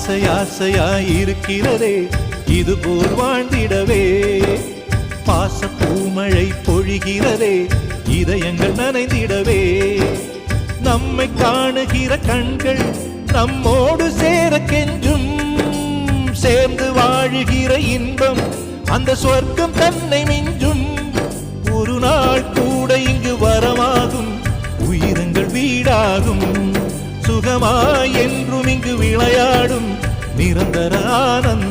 ஆசையாயிருக்கிறதே இது போல் வாழ்ந்திடவே. பாச பூமழை பொழிகிறதே இதயங்கள் நனைந்திடவே. நம்மை காணுகிற கண்கள் நம்மோடு சேர கெஞ்சும். சேர்ந்து வாழுகிற இன்பம் அந்த சொர்க்கம் தன்னை மிஞ்சும். ஒரு நாள் கூட இங்கு வரமாகும், உயிரங்கள் வீடாகும். சுகமாய் என்றும் இங்கு விளையாடும் நிரந்தர ஆனந்தம்.